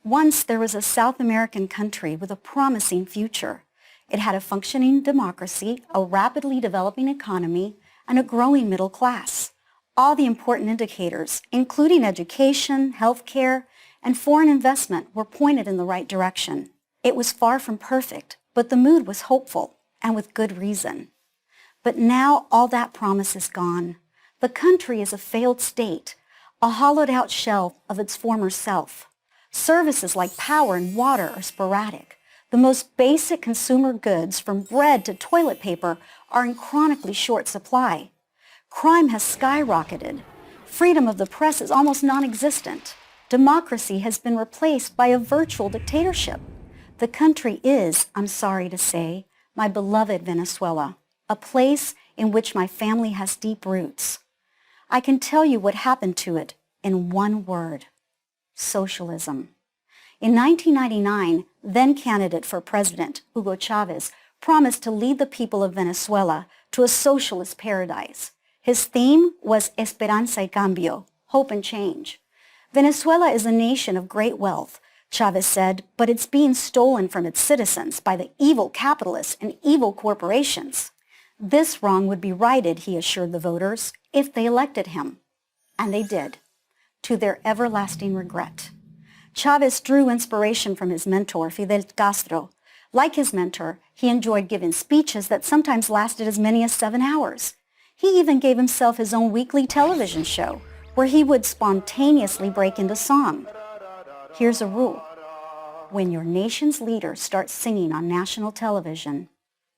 Once there was a South American country with a promising future. It had a functioning democracy, a rapidly developing economy, and a growing middle class. All the important indicators, including education, healthcare, and foreign investment, were pointed in the right direction. It was far from perfect, but the mood was hopeful, and with good reason. But now all that promise is gone. The country is a failed state, a hollowed-out shell of its former self. Services like power and water are sporadic. The most basic consumer goods, from bread to toilet paper, are in chronically short supply. Crime has skyrocketed. Freedom of the press is almost non-existent. Democracy has been replaced by a virtual dictatorship. The country is, I'm sorry to say, my beloved Venezuela, a place in which my family has deep roots. I can tell you what happened to it in one word: socialism. In 1999, then candidate for president, Hugo Chavez, promised to lead the people of Venezuela to a socialist paradise. His theme was Esperanza y Cambio, hope and change. Venezuela is a nation of great wealth, Chavez said, but it's being stolen from its citizens by the evil capitalists and evil corporations. This wrong would be righted, he assured the voters, if they elected him. And they did, to their everlasting regret. Chavez drew inspiration from his mentor, Fidel Castro. Like his mentor, he enjoyed giving speeches that sometimes lasted as many as 7 hours. He even gave himself his own weekly television show, where he would spontaneously break into song. Here's a rule: when your nation's leader starts singing on national television,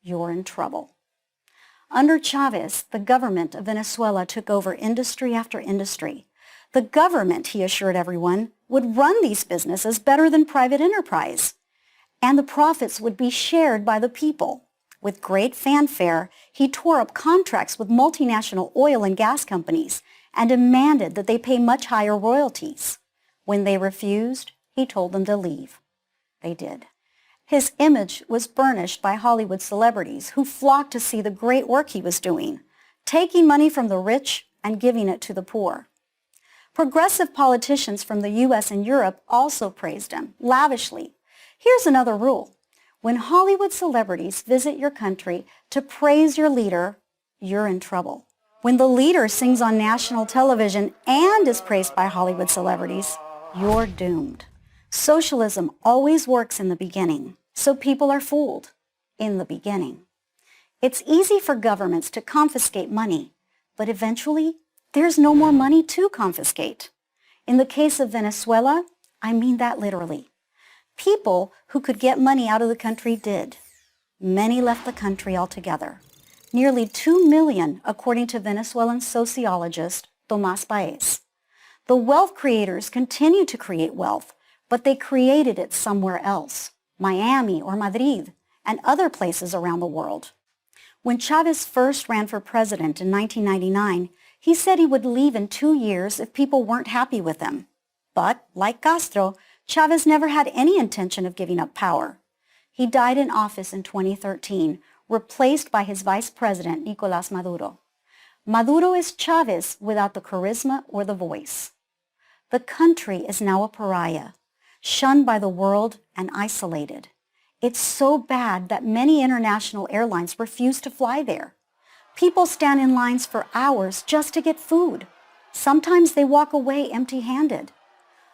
you're in trouble. Under Chavez, the government of Venezuela took over industry after industry. The government, he assured everyone, would run these businesses better than private enterprise, and the profits would be shared by the people. With great fanfare, he tore up contracts with multinational oil and gas companies and demanded that they pay much higher royalties. When they refused, he told them to leave. They did. His image was burnished by Hollywood celebrities who flocked to see the great work he was doing, taking money from the rich and giving it to the poor. Progressive politicians from the U.S. and Europe also praised him, lavishly. Here's another rule: when Hollywood celebrities visit your country to praise your leader, you're in trouble. When the leader sings on national television and is praised by Hollywood celebrities, you're doomed. Socialism always works in the beginning, so people are fooled in the beginning. It's easy for governments to confiscate money, but eventually, there's no more money to confiscate. In the case of Venezuela, I mean that literally. People who could get money out of the country did. Many left the country altogether. Nearly 2 million, according to Venezuelan sociologist Tomás Paez. The wealth creators continue to create wealth, but they created it somewhere else, Miami or Madrid, and other places around the world. When Chavez first ran for president in 1999, he said he would leave in 2 years if people weren't happy with him. But, like Castro, Chavez never had any intention of giving up power. He died in office in 2013, replaced by his vice president, Nicolás Maduro. Maduro is Chavez without the charisma or the voice. The country is now a pariah, shunned by the world and isolated. It's so bad that many international airlines refuse to fly there. People stand in lines for hours just to get food. Sometimes they walk away empty-handed.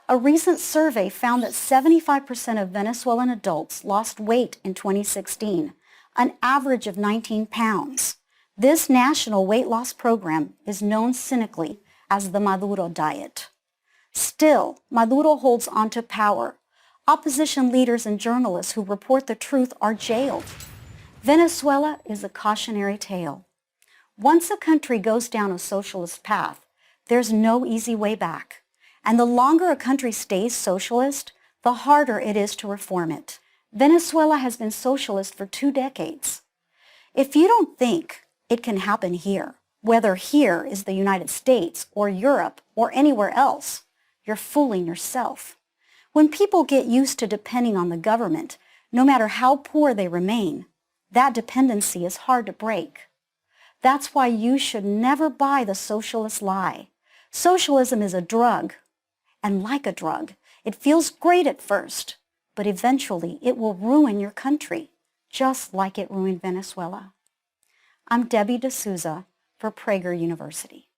A recent survey found that 75% of Venezuelan adults lost weight in 2016, an average of 19 pounds. This national weight loss program is known cynically as the Maduro diet. Still, Maduro holds on to power. Opposition leaders and journalists who report the truth are jailed. Venezuela is a cautionary tale. Once a country goes down a socialist path, there's no easy way back. And the longer a country stays socialist, the harder it is to reform it. Venezuela has been socialist for 2 decades. If you don't think it can happen here, whether here is the United States or Europe or anywhere else, you're fooling yourself. When people get used to depending on the government, no matter how poor they remain, that dependency is hard to break. That's why you should never buy the socialist lie. Socialism is a drug, and like a drug, It feels great at first, but eventually it will ruin your country, just like it ruined Venezuela. I'm Debbie D'Souza for Prager University.